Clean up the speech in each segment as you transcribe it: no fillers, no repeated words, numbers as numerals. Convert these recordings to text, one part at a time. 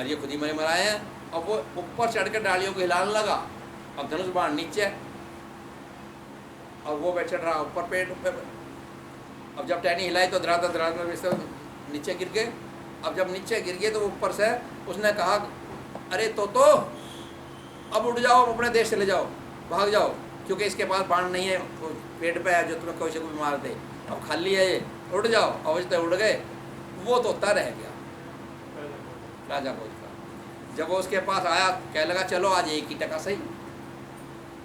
और ये खुद ही मरे मराए हैं। अब वो ऊपर चढ़ के डालियों को हिलाने लगा, अब धनुष बाण नीचे, और वो बैठ रहा ऊपर पेड़ पे। अब जब टहनी हिलाई तो धराधर नीचे गिर गए। अब जब नीचे गिर गए तो ऊपर से उसने कहा, अरे तो अब उड़ जाओ, अपने देश चले जाओ, भाग जाओ, क्योंकि इसके पास बाण नहीं है, पेट पे है जो तुम्हें कोई से कोई मार दे, अब खाली है ये, उड़ जाओ। अवश्य उड़ गए। वो तोता रह गया राजा भोज का। जब वो उसके पास आया, कह लगा चलो आज 1 ही टका सही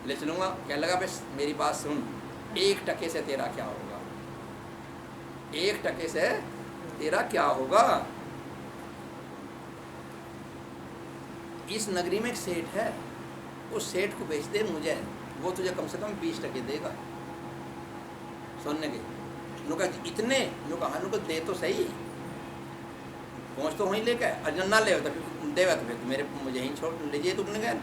ले चलूँगा। कह लगा बस मेरी बात सुन, 1 टके से तेरा क्या होगा, 1 टके से तेरा क्या होगा। इस नगरी में एक सेठ है, उस सेठ को बेच दे मुझे, वो तुझे कम से कम 20 टके देगा सोने के। नुका इतने, नुका हाँ, नुका दे तो सही, पहुँच तो वहीं लेकर, अजन ना ले तो देवा तो फिर मेरे मुझे ही छोड़ लीजिए तुमने गए।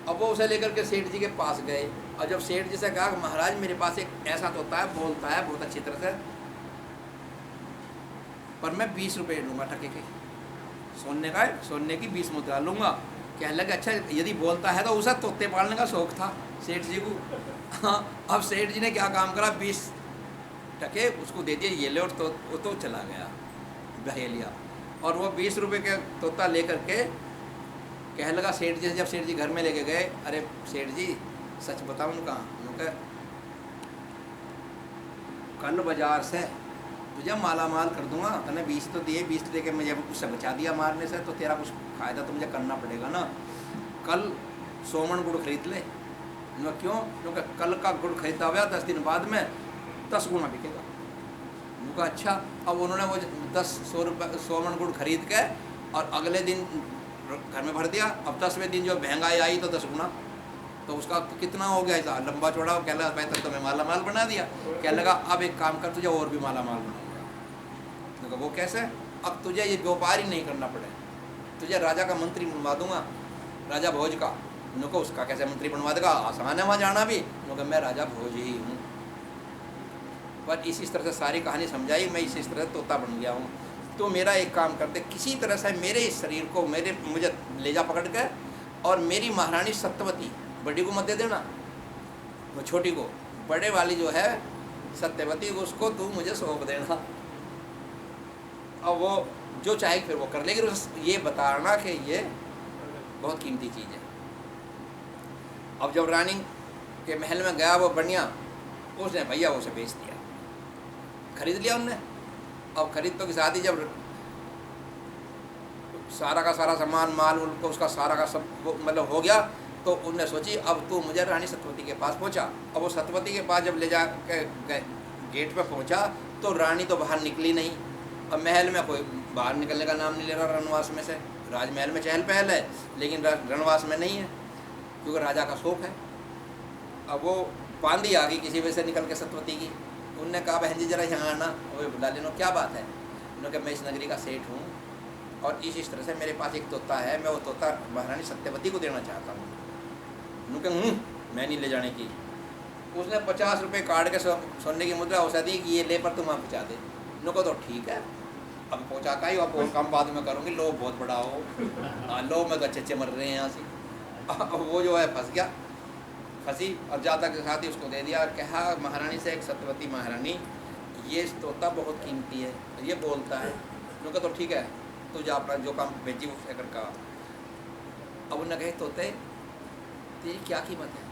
अब वो उसे लेकर के सेठ जी के पास गए, और जब सेठ जी से कहा कि महाराज मेरे पास एक ऐसा तोता है, बोलता है बहुत अच्छी तरह से, पर मैं 20 रुपये लूँगा टके के, सोने की 20 मुद्रा लूँगा। कहने लगे अच्छा यदि बोलता है तो उसे तोते पालने का शौक था सेठ जी को। हाँ, अब सेठ जी ने क्या काम करा, 20 टके उसको दे दिए, ये ले, और वो तो चला गया बहेलिया। और वो 20 रुपये के तोता लेकर के कहने लगा सेठ जी से, जब सेठ जी घर में लेके गए, अरे सेठ जी सच बताओ उनका, कल बाजार से तुझे माला माल कर दूंगा, तूने 20 तो दिए, 20 दे के मुझे उससे बचा दिया मारने से, तो तेरा कुछ फायदा तो मुझे करना पड़ेगा ना। कल 100 मन गुड़ खरीद ले। क्यों? क्योंकि कल का गुड़ खरीदा हुआ 10 दिन बाद में 10 गुना बिकेगा। उनका अच्छा। अब उन्होंने वो 100 मन गुड़ खरीद के और अगले दिन घर में भर दिया। अब 10वें दिन जो महंगाई आई तो 10 गुना, तो उसका कितना हो गया, ऐसा लंबा चौड़ा। कह लगा बेहतर तो मैं माला माल बना दिया। कह लगा अब एक काम कर, तुझे और भी माला माल बनाऊंगा। वो कैसे? अब तुझे ये व्यापार ही नहीं करना पड़े, तुझे राजा का मंत्री बनवा दूंगा, राजा भोज का। उनको उसका कैसे मंत्री बनवा देगा, आसान है वहाँ जाना भी। उन्होंने मैं राजा भोज ही हूँ। पर इसी तरह से सारी कहानी समझाई, मैं इसी तरह से तोता बन गया हूँ। तो मेरा एक काम करते, किसी तरह से मेरे इस शरीर को मुझे ले जा पकड़ कर, और मेरी महारानी सत्यवती, बड़ी को मत दे देना, वो छोटी को, बड़े वाली जो है सत्यवती, उसको तू मुझे सौंप देना। अब वो जो चाहे फिर वो कर लेगी। ये बताना कि ये बहुत कीमती चीज़ है। अब जब रानी के महल में गया वो बनिया, उसने भैया उसे बेच दिया, खरीद लिया उनने। अब खरीदतों के साथ ही जब सारा का सारा सामान माल उनको उसका सारा का सब मतलब हो गया, तो उनने सोची अब तू मुझे रानी सत्यवती के पास पहुंचा। अब वो सत्यवती के पास जब ले जा के गेट पे पहुंचा तो रानी तो बाहर निकली नहीं। अब महल में कोई बाहर निकलने का नाम नहीं ले रहा रणवास में से। राजमहल में चहल पहल है, लेकिन रणवास में नहीं है, क्योंकि राजा का शौक है। अब वो बांदी आ गई किसी वजह से निकल के सत्यवती की। उनने कहा बहन जी जरा यहाँ आना। वो बुला लेना, क्या बात है? उन्होंने कहा मैं इस नगरी का सेठ हूँ, और इस तरह से मेरे पास एक तोता है, मैं वो तोता महारानी सत्यवती को देना चाहता हूँ। उन्होंने कहा मैं नहीं ले जाने की। उसने 50 रुपये काट के सोने की मुद्रा उसे दी कि ये ले, पर तुम वहाँ पहुँचा दे। उनको तो ठीक है, अब पहुँचा का ही, अब और काम बाद में करूँगी, लो बहुत बड़ा हो। हाँ लो, मैं तो अच्छे मर रहे हैं यहाँ से। अब वो जो है फंस गया, फंसी, और जाता के साथ ही उसको दे दिया। कहा महारानी से, एक सत्यवती महारानी, ये तोता बहुत कीमती है, ये बोलता है। उनका तो ठीक है, तू जा अपना जो काम भेजी वो कर का। अब उन्होंने कहे तोते तेरी क्या कीमत है,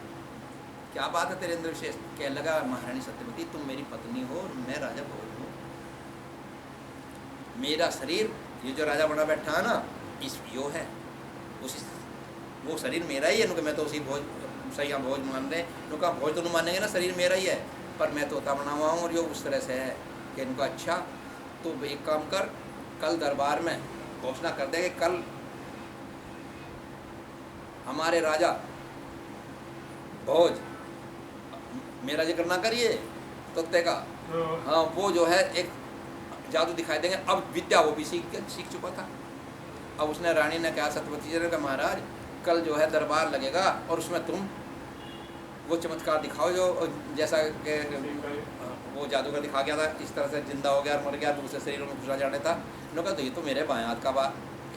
क्या बात है तेरे अंदर विशेष? कह लगा महारानी सत्यवती तुम मेरी पत्नी हो और मैं राजा भोज हूँ। मेरा शरीर ये जो राजा बना बैठा है ना, इस यो है उसी, वो शरीर मेरा ही है। मैं तो उसी भोज सही यहाँ भोज मान रहे। उनका भोज तो मानेंगे ना, शरीर मेरा ही है, पर मैं तोता बना हुआ हूँ। और यो उस तरह से है कि इनको अच्छा, तो एक काम कर, कल दरबार में घोषणा कर दे कि कल हमारे राजा भोज, मेरा जिक्र ना करिए तोते का, हाँ वो जो है एक जादू दिखाई देंगे। अब विद्या वो भी सीख चुका था। अब उसने रानी ने कहा सत्यवती जी ने कहा महाराज कल जो है दरबार लगेगा, और उसमें तुम वो चमत्कार दिखाओ जो जैसा कि वो जादूगर दिखा गया था, इस तरह से जिंदा हो गया और मर गया, दूसरे शरीरों में घुसा जाने था। उन्होंने कहा तो ये तो मेरे बाएं हाथ का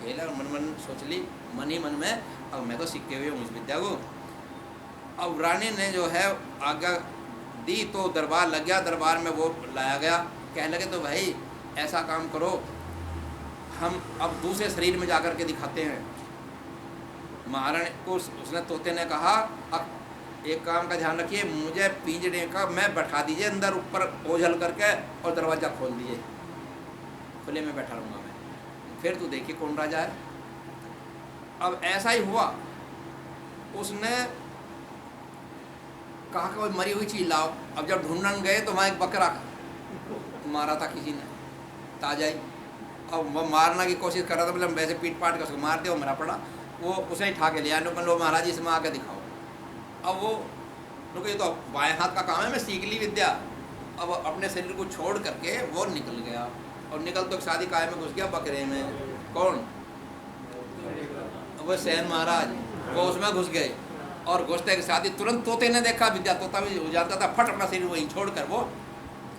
खेल है। और मन मन सोच ली मन ही मन में, अब मैं तो सीखे हुए हूँ इस विद्या को। अब रानी ने जो है आज्ञा दी तो दरबार लग गया। दरबार में वो लाया गया। कहने लगे तो भाई ऐसा काम करो, हम अब दूसरे शरीर में जाकर के दिखाते हैं। महारानी को उसने तोते ने कहा अब एक काम का ध्यान रखिए, मुझे पिंजरे का मैं बैठा दीजिए अंदर ऊपर ओझल करके और दरवाज़ा खोल दिए, खुले में बैठा रहूँगा मैं, फिर तू देखिए कौन राजा है। अब ऐसा ही हुआ। उसने कहा कि मरी हुई चीज लाओ। अब जब ढूंढने गए तो वहाँ एक बकरा मारा था किसी ने ताजा ही। अब वो मारना की कोशिश कर रहा था, मतलब वैसे पीट पाट कर उसको मार दिया, वो मरा पड़ा। वो उसे ही ठा के लिया, लो महाराज इसमें आके दिखाओ। अब वो लोग ये तो बाएं हाथ का काम है, मैं सीख ली विद्या। अब अपने शरीर को छोड़ करके वो निकल गया और निकल तो शादी काय में घुस गया बकरे में। कौन? वो सेन महाराज, वो उसमें घुस गए और घुसते के साथ ही तुरंत तोते ने देखा विद्या, तोता भी हो जाता था, फट अपना शरीर वहीं छोड़कर वो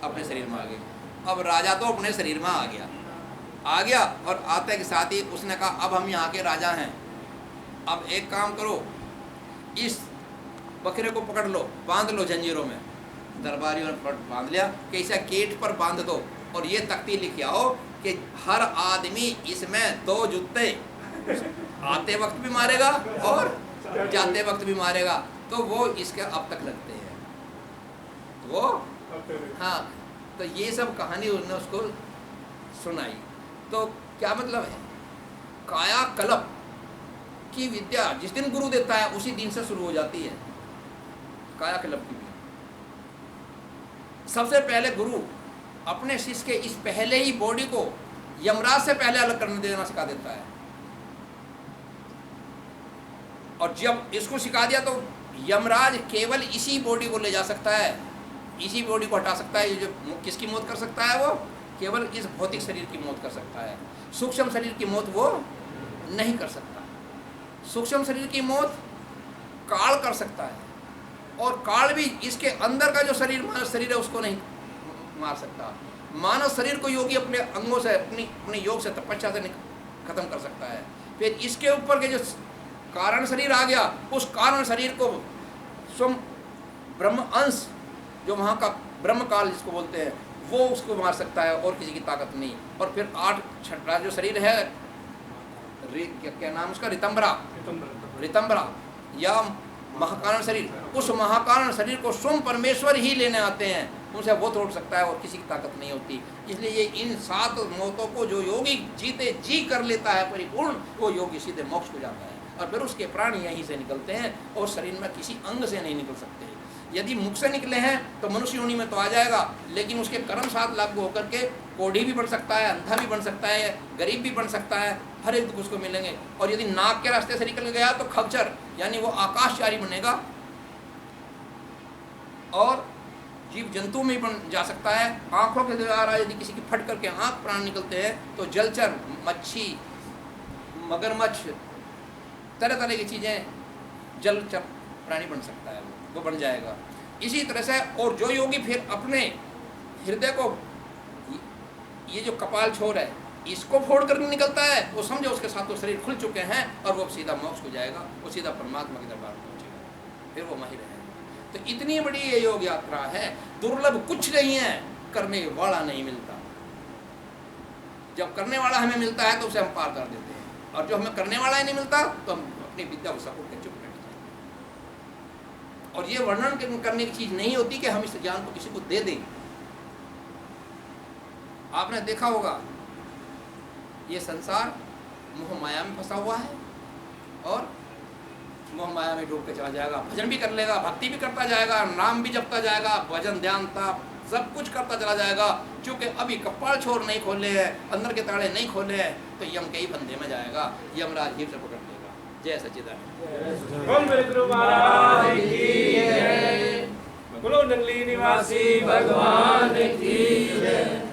अपने शरीर में आ गए। अब राजा तो अपने शरीर में आ गया और आते के साथ ही उसने कहा अब हम यहाँ के राजा हैं, अब एक काम करो, इस बकरे को पकड़ लो, बांध लो जंजीरों में। दरबारियों ने बांध लिया कि इसे कीट पर बांध दो और ये तख्ती लिख आओ कि हर आदमी इसमें 2 जूते आते वक्त भी मारेगा और जाते वक्त भी मारेगा। तो वो इसके अब तक लगते हैं वो। हाँ, तो ये सब कहानी उसने उसको सुनाई। तो क्या मतलब है, कायाकल्प की विद्या जिस दिन गुरु देता है उसी दिन से शुरू हो जाती है कायाकल्प की। सबसे पहले गुरु अपने शिष्य के इस पहले ही बॉडी को यमराज से पहले अलग करने देना सिखा देता है। और जब इसको सिखा दिया तो यमराज केवल इसी बॉडी को ले जा सकता है, इसी बॉडी को हटा सकता है। ये जो किसकी मौत कर सकता है, वो केवल इस भौतिक शरीर की मौत कर सकता है। सूक्ष्म शरीर की मौत वो नहीं कर सकता। सूक्ष्म शरीर की मौत काल कर सकता है और काल भी इसके अंदर का जो शरीर मानव शरीर है उसको नहीं मार सकता। मानव शरीर को योगी अपने अंगों से अपने योग से तपस्या से खत्म कर सकता है। फिर इसके ऊपर के जो कारण शरीर आ गया, उस कारण शरीर को स्वयं ब्रह्म अंश जो वहाँ का ब्रह्म काल जिसको बोलते हैं वो उसको मार सकता है और किसी की ताकत नहीं। और फिर 8 छठा जो शरीर है, क्या नाम उसका, रितंबरा या महाकारण शरीर, उस महाकारण शरीर को स्वयं परमेश्वर ही लेने आते हैं, उनसे वो तोड़ सकता है और किसी की ताकत नहीं होती। इसलिए ये इन 7 मौतों को जो योगी जीते जी कर लेता है परिपूर्ण, वो योगी सीधे मोक्ष को जाता है। और फिर उसके प्राण यहीं से निकलते हैं और शरीर में किसी अंग से नहीं निकल सकते। यदि मुख से निकले हैं तो मनुष्य योनि में तो आ जाएगा, लेकिन उसके कर्म साथ लागू होकर के कोढ़ी भी बन सकता है, अंधा भी बन सकता है, गरीब भी बन सकता है, हर एक दुख उसको मिलेंगे। और यदि नाक के रास्ते से निकल गया तो खच्चर यानी वो आकाशचारी बनेगा और जीव जंतु में बन जा सकता है। आँखों के द्वारा यदि किसी की फट करके आँख प्राण निकलते हैं तो जलचर, मच्छी, मगरमच्छ, तरह तरह की चीज़ें जलचर प्राणी बन सकता है, वो बन जाएगा। इसी तरह से और जो योगी फिर अपने हृदय को, ये जो कपाल छोर है इसको फोड़ कर निकलता है, वो समझो उसके साथ तो शरीर खुल चुके हैं और वो सीधा मोक्ष को जाएगा, वो सीधा परमात्मा के दरबार में पहुँचेगा, फिर वो माहिर है। तो इतनी बड़ी ये योग यात्रा है, दुर्लभ कुछ नहीं है, करने वाला नहीं मिलता। जब करने वाला हमें मिलता है तो उसे हम पार कर देते हैं, और जो हमें करने वाला ही नहीं मिलता तो हम अपनी विद्या को सपोर्ट कर चुप बैठते हैं। और ये वर्णन करने की चीज़ नहीं होती कि हम इस ज्ञान को किसी को दे दें। आपने देखा होगा ये संसार मोह माया में फंसा हुआ है और मोह माया में डूब के चला जाएगा। भजन भी कर लेगा, भक्ति भी करता जाएगा, नाम भी जपता जाएगा, भजन ध्यान ताप सब कुछ करता चला जाएगा। क्योंकि अभी कपाल छोर नहीं खोले हैं, अंदर के ताले नहीं खोले हैं, तो यम के ही फंदे में जाएगा, यमराज ही से पकड़ लेगा। जय सच्चिदानंद। बोलो नगली निवासी भगवान की जय।